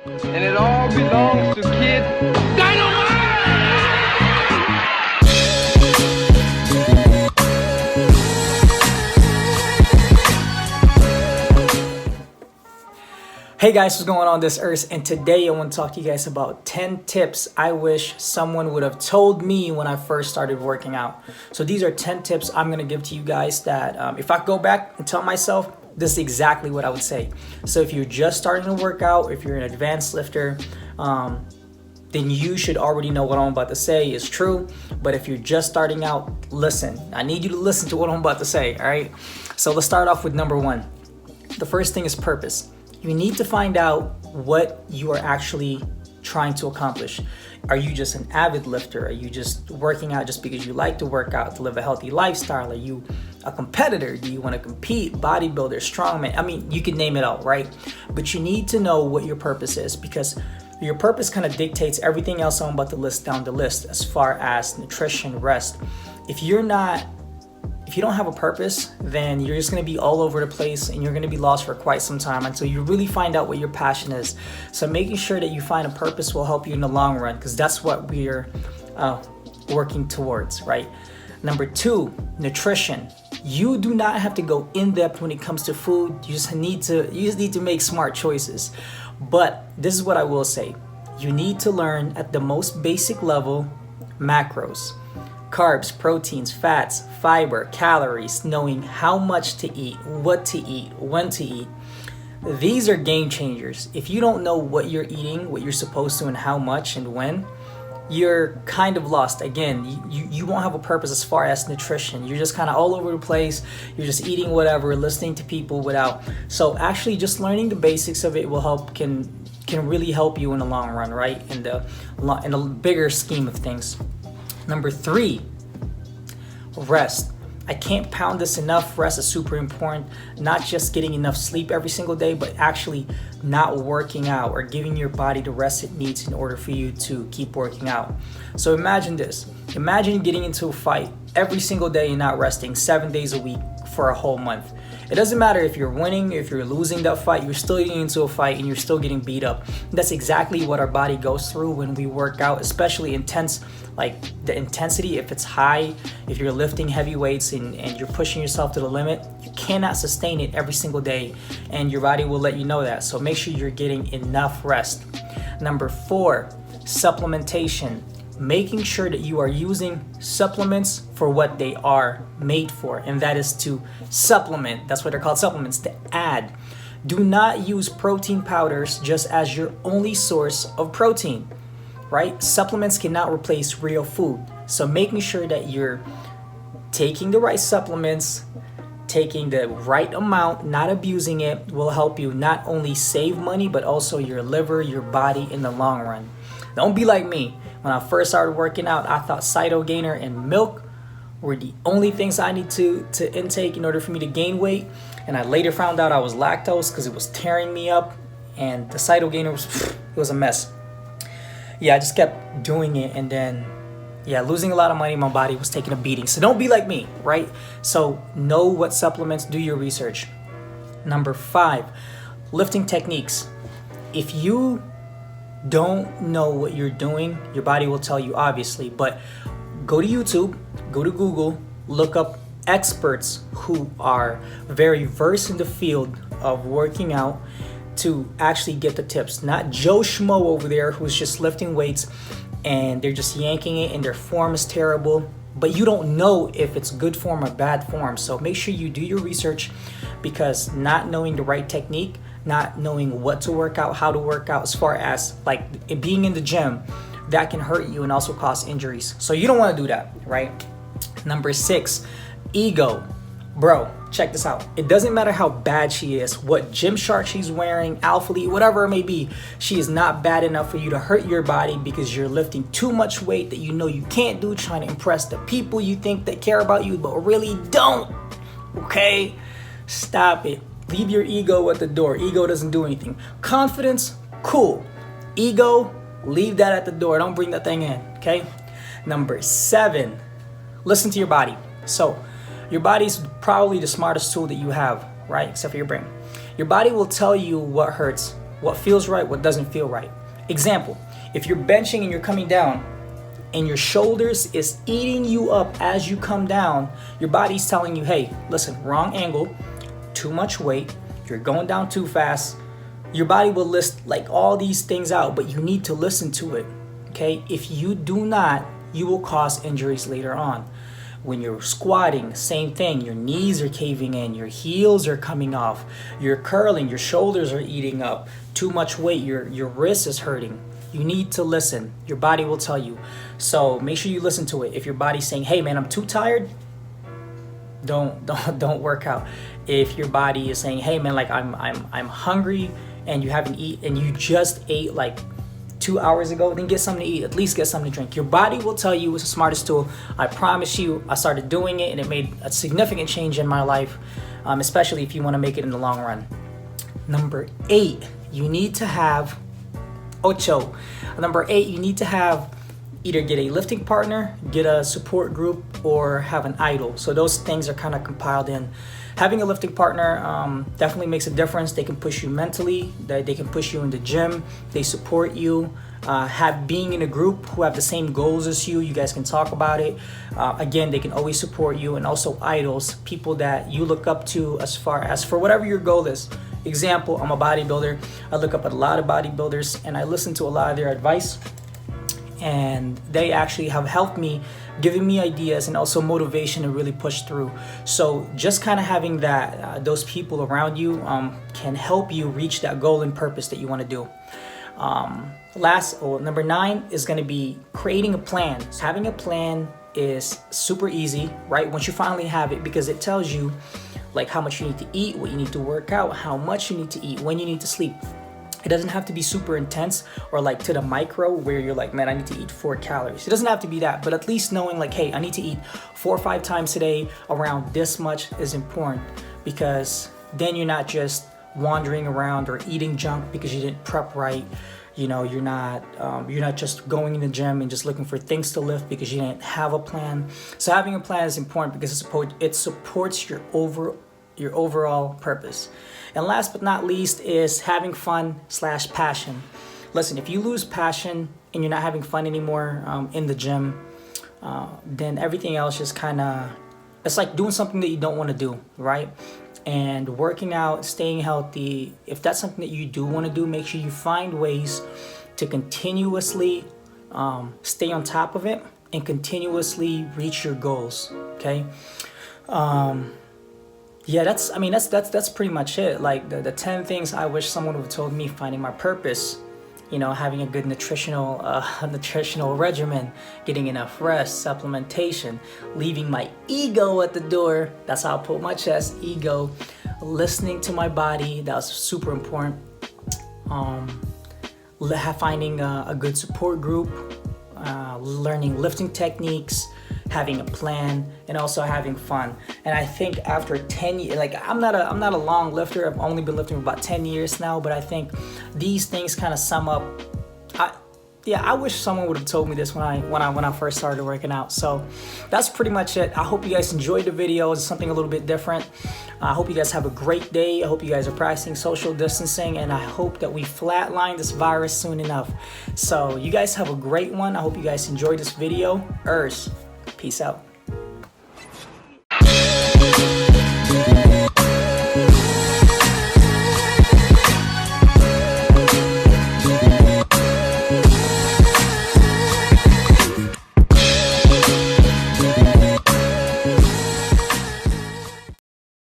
And it all belongs to Kid Dynamite! Hey guys, what's going on this earth? And today I want to talk to you guys about 10 tips I wish someone would have told me when I first started working out. So these are 10 tips I'm going to give to you guys that if I go back and tell myself, this is exactly what I would say. So if you're just starting to work out, if you're an advanced lifter, then you should already know what I'm about to say is true. But if you're just starting out, listen. I need you to listen to what I'm about to say, all right? So let's start off with number one. The first thing is purpose. You need to find out what you are actually trying to accomplish. Are you just an avid lifter? Are you just working out just because you like to work out, to live a healthy lifestyle? Are you a competitor? Do you want to compete? Bodybuilder, strongman? I mean, you can name it all, right? But you need to know what your purpose is, because your purpose kind of dictates everything else I'm about to list down the list as far as nutrition, rest. If you don't have a purpose, then you're just going to be all over the place and you're going to be lost for quite some time until you really find out what your passion is. So making sure that you find a purpose will help you in the long run, because that's what we're working towards, right? Number two, nutrition. You do not have to go in depth when it comes to food. You just need to make smart choices. But this is what I will say. You need to learn at the most basic level macros. Carbs, proteins, fats, fiber, calories, knowing how much to eat, what to eat, when to eat. These are game changers. If you don't know what you're eating, what you're supposed to, and how much and when, you're kind of lost. Again, you won't have a purpose as far as nutrition. You're just kind of all over the place. You're just eating whatever, listening to people without. So actually just learning the basics of it will help, can really help you in the long run, right? In the bigger scheme of things. Number three, rest. I can't pound this enough. Rest is super important. Not just getting enough sleep every single day, but actually not working out or giving your body the rest it needs in order for you to keep working out. So imagine this. Imagine getting into a fight every single day and not resting 7 days a week for a whole month. It doesn't matter if you're winning, if you're losing that fight, you're still getting into a fight and you're still getting beat up. That's exactly what our body goes through when we work out, especially intense, like the intensity. If it's high, if you're lifting heavy weights and you're pushing yourself to the limit, you cannot sustain it every single day, and your body will let you know that. So make sure you're getting enough rest. Number four, supplementation. Making sure that you are using supplements for what they are made for, and that is to supplement. That's what they're called, supplements, to add. Do not use protein powders just as your only source of protein, right? Supplements cannot replace real food. So making sure that you're taking the right supplements, taking the right amount, not abusing it, will help you not only save money, but also your liver, your body in the long run. Don't be like me. When I first started working out, I thought Cyto Gainer and milk were the only things I need to intake in order for me to gain weight. And I later found out I was lactose because it was tearing me up. And the Cyto Gainer was a mess. Yeah, I just kept doing it. And then, losing a lot of money. My body was taking a beating. So don't be like me, right? So know what supplements, do your research. Number five, lifting techniques. If you don't know what you're doing, your body will tell you, obviously, but go to YouTube, go to Google, look up experts who are very versed in the field of working out to actually get the tips. Not Joe Schmo over there who's just lifting weights and they're just yanking it and their form is terrible, but you don't know if it's good form or bad form. So make sure you do your research, because not knowing the right technique, not knowing what to work out, how to work out, as far as like it being in the gym, that can hurt you and also cause injuries. So you don't want to do that, right? Number six, ego. Bro, check this out. It doesn't matter how bad she is, what Gymshark she's wearing, Alpha Elite, whatever it may be, she is not bad enough for you to hurt your body because you're lifting too much weight that you know you can't do, trying to impress the people you think that care about you, but really don't. Okay? Stop it. Leave your ego at the door. Ego doesn't do anything. Confidence, cool. Ego, leave that at the door. Don't bring that thing in, okay? Number seven, listen to your body. So your body's probably the smartest tool that you have, right? Except for your brain. Your body will tell you what hurts, what feels right, what doesn't feel right. Example, if you're benching and you're coming down and your shoulders is eating you up as you come down, your body's telling you, hey, listen, wrong angle, too much weight, you're going down too fast. Your body will list like all these things out, but you need to listen to it, okay? If you do not, you will cause injuries later on. When you're squatting, same thing, your knees are caving in, your heels are coming off, you're curling, your shoulders are eating up, too much weight, your wrist is hurting. You need to listen. Your body will tell you. So make sure you listen to it. If your body's saying, hey man, I'm too tired, don't work out. If your body is saying, hey man, like I'm hungry and you haven't eaten and you just ate like 2 hours ago, then get something to eat, at least get something to drink. Your body will tell you. It's the smartest tool. I promise you, I started doing it and it made a significant change in my life, especially if you want to make it in the long run. Number 8, you need to have Number 8, you need to have either get a lifting partner, get a support group, or have an idol. So those things are kind of compiled in. Having a lifting partner definitely makes a difference. They can push you mentally, they can push you in the gym, they support you. Being in a group who have the same goals as you guys can talk about it. Again, they can always support you. And also idols, people that you look up to as far as for whatever your goal is. Example, I'm a bodybuilder. I look up at a lot of bodybuilders and I listen to a lot of their advice. And they actually have helped me, giving me ideas and also motivation to really push through. So just kind of having that, those people around you can help you reach that goal and purpose that you want to do. Number 9 is going to be creating a plan. Having a plan is super easy, right? Once you finally have it, because it tells you like how much you need to eat, what you need to work out, how much you need to eat, when you need to sleep. It doesn't have to be super intense or like to the micro where you're like, man, I need to eat 4 calories. It doesn't have to be that, but at least knowing like, hey, I need to eat 4 or 5 times today around this much is important, because then you're not just wandering around or eating junk because you didn't prep right. You know, you're not just going in the gym and just looking for things to lift because you didn't have a plan. So having a plan is important because it supports your overall purpose. And last but not least is having fun/passion. Listen, if you lose passion and you're not having fun anymore in the gym, then everything else just kind of, it's like doing something that you don't want to do, right? And working out, staying healthy, if that's something that you do want to do, make sure you find ways to continuously stay on top of it and continuously reach your goals, okay? Yeah, that's pretty much it. Like the 10 things I wish someone would have told me: finding my purpose, you know, having a good nutritional regimen, getting enough rest, supplementation, leaving my ego at the door. That's how I put my chest, ego. Listening to my body, that was super important. Finding a good support group, learning lifting techniques, having a plan, and also having fun. And I think after 10 years, like I'm not a long lifter. I've only been lifting for about 10 years now, but I think these things kind of sum up. I wish someone would have told me this when I first started working out. So that's pretty much it. I hope you guys enjoyed the video. It's something a little bit different. I hope you guys have a great day. I hope you guys are practicing social distancing, and I hope that we flatline this virus soon enough. So you guys have a great one. I hope you guys enjoyed this video. Peace out.